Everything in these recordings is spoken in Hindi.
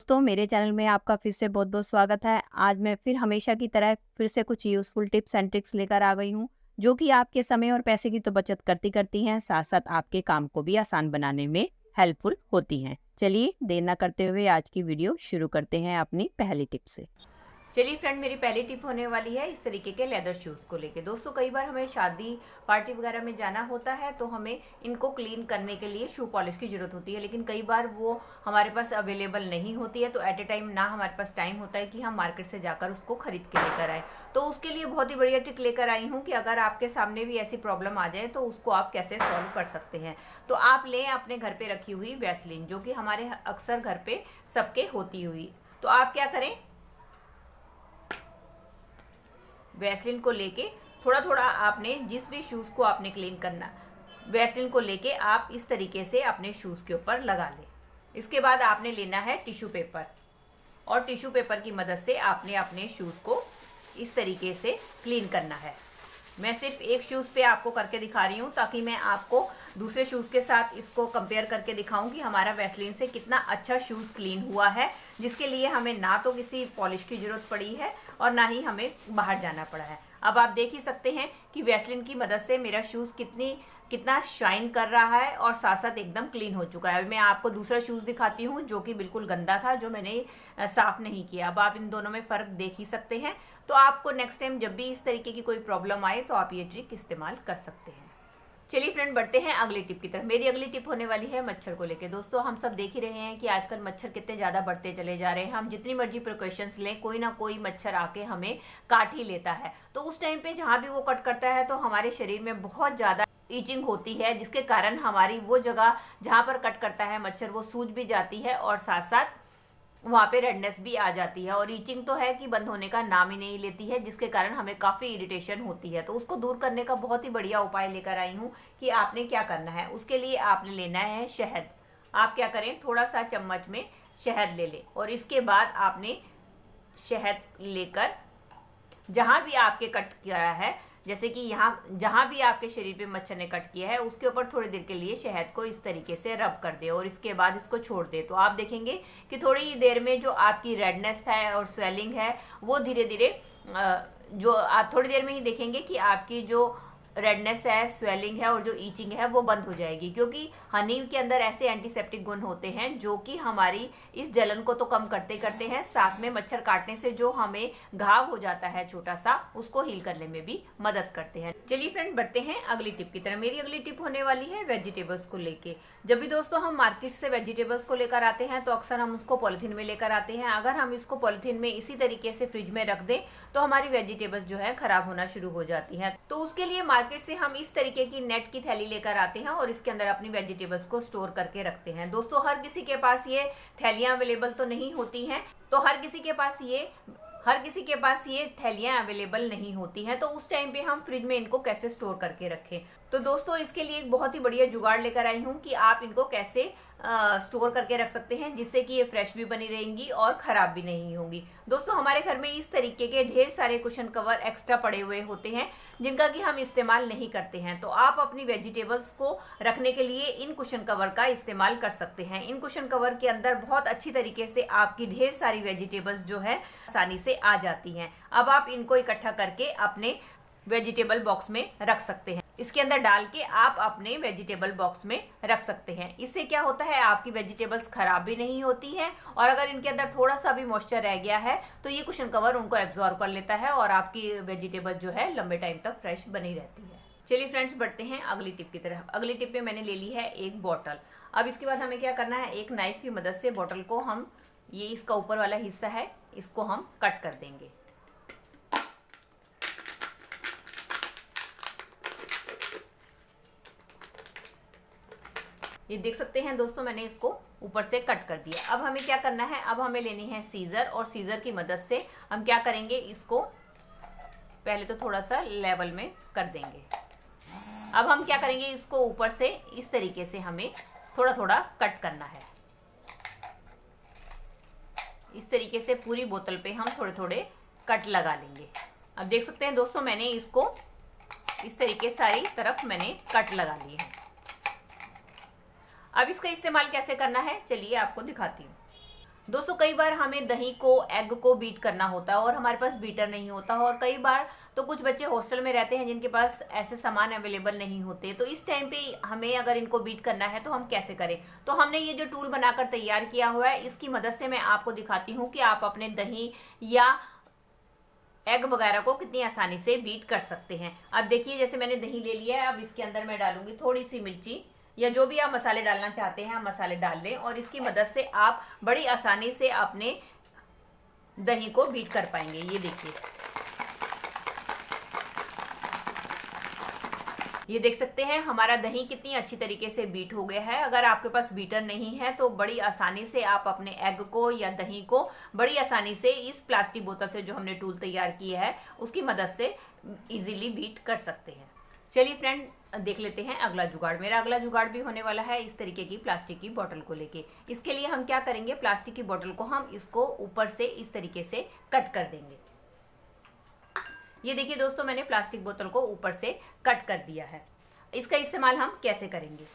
दोस्तों, मेरे चैनल में आपका फिर से बहुत-बहुत स्वागत है। आज मैं फिर हमेशा की तरह फिर से कुछ यूज़फुल टिप्स एंड ट्रिक्स लेकर आ गई हूँ, जो कि आपके समय और पैसे की तो बचत करती-करती हैं, साथ-साथ आपके काम को भी आसान बनाने में हेल्पफुल होती हैं। चलिए, देर ना करते हुए आज की वीडियो शुरू करते हैं अपनी पहली टिप से। चलिए फ्रेंड, मेरी पहली टिप होने वाली है इस तरीके के लेदर शूज़ को लेके। दोस्तों, कई बार हमें शादी पार्टी वगैरह में जाना होता है तो हमें इनको क्लीन करने के लिए शू पॉलिश की ज़रूरत होती है, लेकिन कई बार वो हमारे पास अवेलेबल नहीं होती है। तो एट ए टाइम ना हमारे पास टाइम होता है कि हम मार्केट से जाकर उसको खरीद के लेकर आए। तो उसके लिए बहुत ही बढ़िया ट्रिक लेकर आई हूँ कि अगर आपके सामने भी ऐसी प्रॉब्लम आ जाए तो उसको आप कैसे सॉल्व कर सकते हैं। तो आप लें अपने घर पे रखी हुई वैसलीन, जो कि हमारे अक्सर घर पे सबके होती हुई। तो आप क्या करें, वैसलीन को लेके थोड़ा थोड़ा आपने जिस भी शूज़ को आपने क्लीन करना, वैसलीन को लेके आप इस तरीके से अपने शूज़ के ऊपर लगा लें। इसके बाद आपने लेना है टिश्यू पेपर, और टिश्यू पेपर की मदद से आपने अपने शूज़ को इस तरीके से क्लीन करना है। मैं सिर्फ एक शूज़ पे आपको करके दिखा रही हूँ ताकि मैं आपको दूसरे शूज़ के साथ इसको कंपेयर करके दिखाऊं कि हमारा वैसलीन से कितना अच्छा शूज़ क्लीन हुआ है, जिसके लिए हमें ना तो किसी पॉलिश की ज़रूरत पड़ी है और ना ही हमें बाहर जाना पड़ा है। अब आप देख ही सकते हैं कि वैसलीन की मदद से मेरा शूज़ कितना शाइन कर रहा है और साथ साथ एकदम क्लीन हो चुका है। मैं आपको दूसरा शूज़ दिखाती हूँ जो कि बिल्कुल गंदा था, जो मैंने साफ नहीं किया। अब आप इन दोनों में फ़र्क देख ही सकते हैं। तो आपको नेक्स्ट टाइम जब भी इस तरीके की कोई प्रॉब्लम आए तो आप ये ट्रिक इस्तेमाल कर सकते हैं। चलिए फ्रेंड, बढ़ते हैं अगली टिप की तरफ। मेरी अगली टिप होने वाली है मच्छर को लेके। दोस्तों, हम सब देख ही रहे हैं कि आजकल मच्छर कितने ज़्यादा बढ़ते चले जा रहे हैं। हम जितनी मर्जी प्रिकॉशंस लें, कोई ना कोई मच्छर आके हमें काट ही लेता है। तो उस टाइम पे जहाँ भी वो कट करता है तो हमारे शरीर में बहुत ज़्यादा ईचिंग होती है, जिसके कारण हमारी वो जगह जहाँ पर कट करता है मच्छर वो सूज भी जाती है और साथ साथ वहाँ पे रेडनेस भी आ जाती है। और ईचिंग तो है कि बंद होने का नाम ही नहीं लेती है, जिसके कारण हमें काफ़ी इरिटेशन होती है। तो उसको दूर करने का बहुत ही बढ़िया उपाय लेकर आई हूँ कि आपने क्या करना है। उसके लिए आपने लेना है शहद। आप क्या करें, थोड़ा सा चम्मच में शहद ले लें और इसके बाद आपने शहद लेकर जहाँ भी आपके कट किया है, जैसे कि यहाँ जहाँ भी आपके शरीर पे मच्छर ने कट किया है, उसके ऊपर थोड़ी देर के लिए शहद को इस तरीके से रब कर दे और इसके बाद इसको छोड़ दे। तो आप देखेंगे कि थोड़ी ही देर में जो आपकी रेडनेस है और स्वेलिंग है वो धीरे धीरे, जो आप थोड़ी देर में ही देखेंगे कि आपकी जो रेडनेस है, स्वेलिंग है और जो ईचिंग है वो बंद हो जाएगी। क्योंकि हनी के अंदर ऐसे एंटीसेप्टिक गुण होते हैं जो कि हमारी इस जलन को तो कम करते करते हैं, साथ में मच्छर काटने से जो हमें घाव हो जाता है छोटा सा, उसको हील करने में भी मदद करते हैं। चलिए फ्रेंड, बढ़ते हैं अगली टिप की तरफ। मेरी अगली टिप होने वाली है वेजिटेबल्स को लेके। जब भी दोस्तों हम मार्केट से वेजिटेबल्स को लेकर आते हैं तो अक्सर हम उसको पॉलिथीन में लेकर आते हैं। अगर हम इसको पॉलिथीन में इसी तरीके से फ्रिज में रख दें तो हमारी वेजिटेबल्स जो है खराब होना शुरू हो जाती हैं। तो उसके लिए मार्केट से हम इस तरीके की नेट की थैली लेकर आते हैं और इसके अंदर अपनी वेजिटेबल्स को स्टोर करके रखते हैं। दोस्तों, हर किसी के पास ये थैलियां अवेलेबल तो नहीं होती हैं, तो हर किसी के पास ये थैलियां अवेलेबल नहीं होती हैं। तो उस टाइम पे हम फ्रिज में इनको कैसे स्टोर करके रखें। तो दोस्तों, इसके लिए एक बहुत ही बढ़िया जुगाड़ लेकर आई हूँ कि आप इनको कैसे स्टोर करके रख सकते हैं, जिससे कि ये फ्रेश भी बनी रहेंगी और ख़राब भी नहीं होंगी। दोस्तों, हमारे घर में इस तरीके के ढेर सारे कुशन कवर एक्स्ट्रा पड़े हुए होते हैं जिनका कि हम इस्तेमाल नहीं करते हैं। तो आप अपनी वेजिटेबल्स को रखने के लिए इन कुशन कवर का इस्तेमाल कर सकते हैं। इन कुशन कवर के अंदर बहुत अच्छी तरीके से आपकी ढेर सारी वेजिटेबल्स जो है आसानी से आ जाती हैं। अब आप इनको इकट्ठा करके अपने वेजिटेबल बॉक्स में रख सकते हैं। इसके अंदर डाल के आप अपने वेजिटेबल बॉक्स में रख सकते हैं। इससे क्या होता है, आपकी वेजिटेबल्स खराब भी नहीं होती हैं और अगर इनके अंदर थोड़ा सा भी मॉइस्चर रह गया है तो ये कुशन कवर उनको एब्जॉर्ब कर लेता है और आपकी वेजिटेबल जो है लंबे टाइम तक फ्रेश बनी रहती है। चलिए फ्रेंड्स, बढ़ते हैं अगली टिप की तरफ। अगली टिप में मैंने ले ली है एक बॉटल। अब इसके बाद हमें क्या करना है, एक नाइफ की मदद से बॉटल को हम, ये इसका ऊपर वाला हिस्सा है, इसको हम कट कर देंगे। ये देख सकते हैं दोस्तों, मैंने इसको ऊपर से कट कर दिया। अब हमें क्या करना है, अब हमें लेनी है सीजर और सीजर की मदद से हम क्या करेंगे, इसको पहले तो थोड़ा सा लेवल में कर देंगे। अब हम क्या करेंगे, इसको ऊपर से इस तरीके से हमें थोड़ा थोड़ा कट करना है। इस तरीके से पूरी बोतल पे हम थोड़े थोड़े कट लगा लेंगे। अब देख सकते हैं दोस्तों, मैंने इसको इस तरीके सारी तरफ मैंने कट लगा लिए हैं। अब इसका इस्तेमाल कैसे करना है, चलिए आपको दिखाती हूँ। दोस्तों कई बार हमें दही को एग को बीट करना होता है और हमारे पास बीटर नहीं होता, और कई बार तो कुछ बच्चे हॉस्टल में रहते हैं जिनके पास ऐसे सामान अवेलेबल नहीं होते। तो इस टाइम पे हमें अगर इनको बीट करना है तो हम कैसे करें। तो हमने ये जो टूल बनाकर तैयार किया हुआ है, इसकी मदद से मैं आपको दिखाती हूँ कि आप अपने दही या एग वगैरह को कितनी आसानी से बीट कर सकते हैं। अब देखिए, जैसे मैंने दही ले लिया है, अब इसके अंदर मैं डालूंगी थोड़ी सी मिर्ची, या जो भी आप मसाले डालना चाहते हैं आप मसाले डाल लें, और इसकी मदद से आप बड़ी आसानी से अपने दही को बीट कर पाएंगे। ये देखिए, ये देख सकते हैं हमारा दही कितनी अच्छी तरीके से बीट हो गया है। अगर आपके पास बीटर नहीं है तो बड़ी आसानी से आप अपने एग को या दही को बड़ी आसानी से इस प्लास्टिक बोतल से जो हमने टूल तैयार किया है उसकी मदद से इजीली बीट कर सकते हैं। चलिए फ्रेंड, देख लेते हैं अगला जुगाड़। मेरा अगला जुगाड़ भी होने वाला है इस तरीके की प्लास्टिक की बोतल को लेके। इसके लिए हम क्या करेंगे, प्लास्टिक की बोतल को हम इसको ऊपर से इस तरीके से कट कर देंगे। ये देखिए दोस्तों, मैंने प्लास्टिक बोतल को ऊपर से कट कर दिया है। इसका इस्तेमाल हम कैसे करेंगे।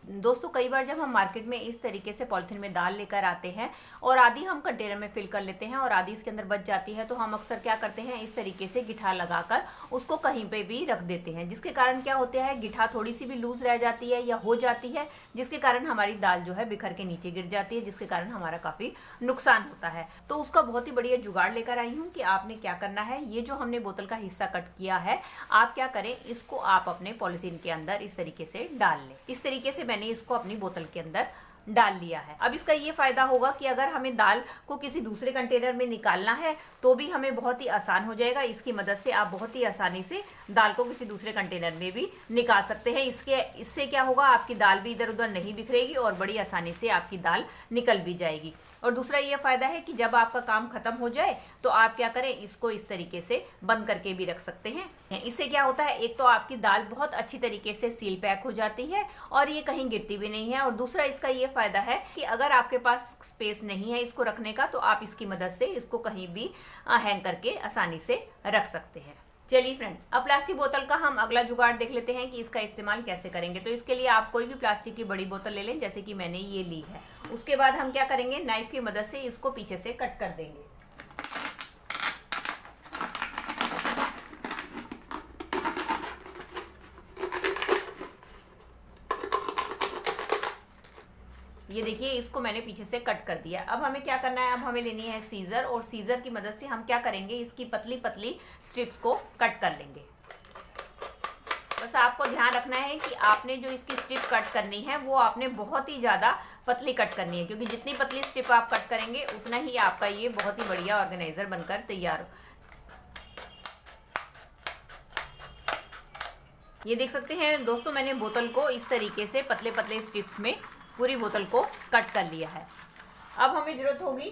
दोस्तों कई बार जब हम मार्केट में इस तरीके से पॉलिथीन में दाल लेकर आते हैं और आधी हम कंटेनर में फिल कर लेते हैं और आधी इसके अंदर बच जाती है, तो हम अक्सर क्या करते हैं, इस तरीके से गिठा लगाकर उसको कहीं पे भी रख देते हैं, जिसके कारण क्या होता है, गिठा थोड़ी सी भी लूज रह जाती है या हो जाती है, जिसके कारण हमारी दाल जो है बिखर के नीचे गिर जाती है, जिसके कारण हमारा काफी नुकसान होता है। तो उसका बहुत ही बढ़िया जुगाड़ लेकर आई हूँ कि आपने क्या करना है, ये जो हमने बोतल का हिस्सा कट किया है, आप क्या करें, इसको आप अपने पॉलिथीन के अंदर इस तरीके से डाल लें। इस तरीके से मैंने इसको अपनी बोतल के अंदर डाल लिया है। अब इसका ये फायदा होगा कि अगर हमें दाल को किसी दूसरे कंटेनर में निकालना है तो भी हमें बहुत ही आसान हो जाएगा। इसकी मदद से आप बहुत ही आसानी से दाल को किसी दूसरे कंटेनर में भी निकाल सकते हैं। इससे क्या होगा, आपकी दाल भी इधर उधर नहीं बिखरेगी और बड़ी आसानी से आपकी दाल निकल भी जाएगी। और दूसरा ये फायदा है कि जब आपका काम खत्म हो जाए तो आप क्या करें, इसको इस तरीके से बंद करके भी रख सकते हैं। इससे क्या होता है, एक तो आपकी दाल बहुत अच्छी तरीके से सील पैक हो जाती है और ये कहीं गिरती भी नहीं है, और दूसरा इसका ये फायदा है कि अगर आपके पास स्पेस नहीं है इसको रखने का तो आप इसकी मदद से इसको कहीं भी हैंग करके आसानी से रख सकते हैं। चलिए फ्रेंड, अब प्लास्टिक बोतल का हम अगला जुगाड़ देख लेते हैं कि इसका इस्तेमाल कैसे करेंगे। तो इसके लिए आप कोई भी प्लास्टिक की बड़ी बोतल ले लें, जैसे कि मैंने ये ली है। उसके बाद हम क्या करेंगे, नाइफ की मदद से इसको पीछे से कट कर देंगे। ये देखिए, इसको मैंने पीछे से कट कर दिया। अब हमें क्या करना है, अब हमें लेनी है सीजर, और सीजर की मदद से हम क्या करेंगे, इसकी पतली पतली स्ट्रिप्स को कट कर लेंगे। बस आपको ध्यान रखना है कि आपने जो इसकी स्ट्रिप कट करनी है वो आपने बहुत ही ज़्यादा पतली कट करनी है, क्योंकि जितनी पतली स्ट्रिप आप कट करेंगे उतना ही आपका ये बहुत ही बढ़िया ऑर्गेनाइजर बनकर तैयार हो। ये देख सकते हैं दोस्तों, मैंने बोतल को इस तरीके से पतले पतले स्ट्रिप्स में पूरी बोतल को कट कर लिया है। अब हमें जरूरत होगी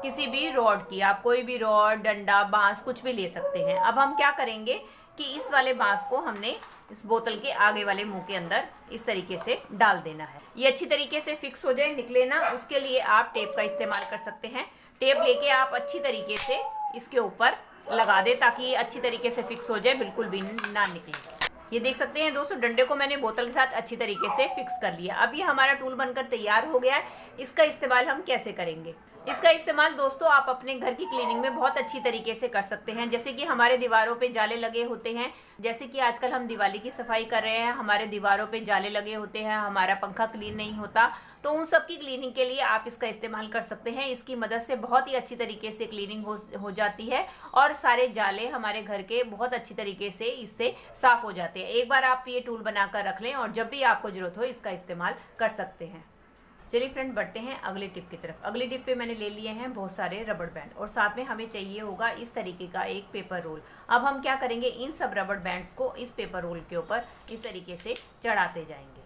किसी भी रॉड की। आप कोई भी रॉड, डंडा, बांस कुछ भी ले सकते हैं। अब हम क्या करेंगे कि इस वाले बांस को हमने इस बोतल के आगे वाले मुंह के अंदर इस तरीके से डाल देना है। ये अच्छी तरीके से फिक्स हो जाए, निकले ना, उसके लिए आप टेप का इस्तेमाल कर सकते हैं। टेप लेके आप अच्छी तरीके से इसके ऊपर लगा दे ताकि ये अच्छी तरीके से फिक्स हो जाए, बिल्कुल भी ना निकले। ये देख सकते हैं दोस्तों, डंडे को मैंने बोतल के साथ अच्छी तरीके से फिक्स कर लिया। अब ये हमारा टूल बनकर तैयार हो गया है। इसका इस्तेमाल हम कैसे करेंगे, इसका इस्तेमाल दोस्तों आप अपने घर की क्लीनिंग में बहुत अच्छी तरीके से कर सकते हैं। जैसे कि हमारे दीवारों पे जाले लगे होते हैं, जैसे कि आजकल हम दिवाली की सफाई कर रहे हैं, हमारे दीवारों पे जाले लगे होते हैं, हमारा पंखा क्लीन नहीं होता, तो उन सब की क्लीनिंग के लिए आप इसका इस्तेमाल कर सकते हैं। इसकी मदद से बहुत ही अच्छी तरीके से क्लीनिंग हो जाती है और सारे जाले हमारे घर के बहुत अच्छी तरीके से इससे साफ हो जाते हैं। एक बार आप ये टूल बनाकर रख लें और जब भी आपको जरूरत हो इसका इस्तेमाल कर सकते हैं। चलिए फ्रेंड, बढ़ते हैं अगली टिप की तरफ। अगली टिप पे मैंने ले लिए हैं बहुत सारे रबड़ बैंड और साथ में हमें चाहिए होगा इस तरीके का एक पेपर रोल। अब हम क्या करेंगे, इन सब रबड़ बैंड्स को इस पेपर रोल के ऊपर इस तरीके से चढ़ाते जाएंगे।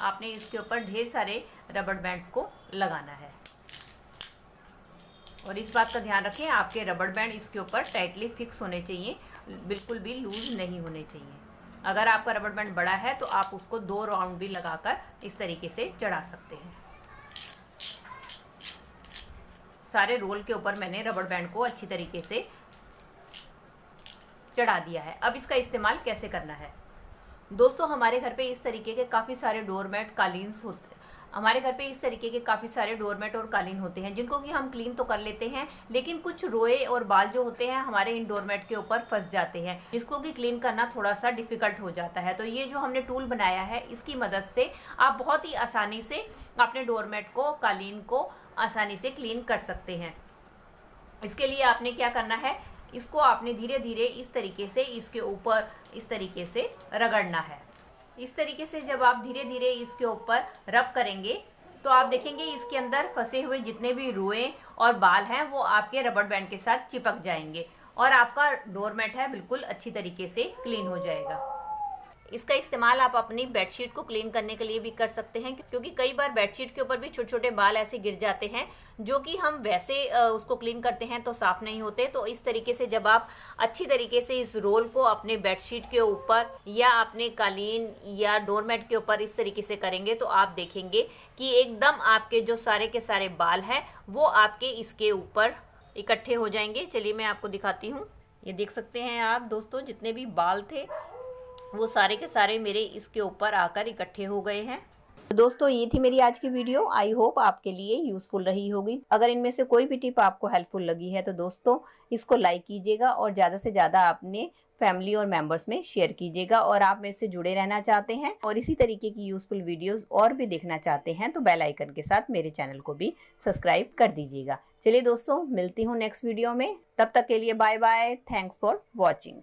आपने इसके ऊपर ढेर सारे रबड़ बैंड्स को लगाना है और इस बात का ध्यान रखें आपके रबड़ बैंड इसके ऊपर टाइटली फिक्स होने चाहिए, बिल्कुल भी लूज नहीं होने चाहिए। अगर आपका रबड़ बैंड बड़ा है तो आप उसको 2 राउंड भी लगाकर इस तरीके से चढ़ा सकते हैं। सारे रोल के ऊपर मैंने रबड़ बैंड को अच्छी तरीके से चढ़ा दिया है। अब इसका इस्तेमाल कैसे करना है दोस्तों, हमारे घर पे इस तरीके के काफ़ी सारे डोरमैट, कालीन्स हमारे घर पे इस तरीके के काफ़ी सारे डोरमेट और कालीन होते हैं जिनको कि हम क्लीन तो कर लेते हैं, लेकिन कुछ रोए और बाल जो होते हैं हमारे इन डोरमेट के ऊपर फंस जाते हैं, जिसको कि क्लीन करना थोड़ा सा डिफिकल्ट हो जाता है। तो ये जो हमने टूल बनाया है इसकी मदद से आप बहुत ही आसानी से अपने डोरमेट को, कालीन को आसानी से क्लीन कर सकते हैं। इसके लिए आपने क्या करना है, इसको आपने धीरे धीरे इस तरीके से इसके ऊपर इस तरीके से रगड़ना है। इस तरीके से जब आप धीरे धीरे इसके ऊपर रब करेंगे तो आप देखेंगे इसके अंदर फंसे हुए जितने भी रुएं और बाल हैं वो आपके रबड़ बैंड के साथ चिपक जाएंगे और आपका डोरमेट है बिल्कुल अच्छी तरीके से क्लीन हो जाएगा। इसका इस्तेमाल आप अपनी बेडशीट को क्लीन करने के लिए भी कर सकते हैं, क्योंकि कई बार बेडशीट के ऊपर भी छोटे छोटे बाल ऐसे गिर जाते हैं जो कि हम वैसे उसको क्लीन करते हैं तो साफ नहीं होते। तो इस तरीके से जब आप अच्छी तरीके से इस रोल को अपने बेडशीट के ऊपर या अपने कालीन या डोरमेट के ऊपर इस तरीके से करेंगे तो आप देखेंगे कि एकदम आपके जो सारे के सारे बाल हैं वो आपके इसके ऊपर इकट्ठे हो जाएंगे। चलिए मैं आपको दिखाती हूँ। ये देख सकते हैं आप दोस्तों, जितने भी बाल थे वो सारे के सारे मेरे इसके ऊपर आकर इकट्ठे हो गए हैं। तो दोस्तों ये थी मेरी आज की वीडियो। आई होप आपके लिए यूजफुल रही होगी। अगर इनमें से कोई भी टिप आपको हेल्पफुल लगी है तो दोस्तों इसको लाइक कीजिएगा और ज़्यादा से ज़्यादा अपने फैमिली और मेंबर्स में शेयर कीजिएगा। और आप मेरे से जुड़े रहना चाहते हैं और इसी तरीके की यूजफुल वीडियोस और भी देखना चाहते हैं तो बेल आइकन के साथ मेरे चैनल को भी सब्सक्राइब कर दीजिएगा। चलिए दोस्तों, मिलती हूँ नेक्स्ट वीडियो में। तब तक के लिए bye bye. Thanks for watching.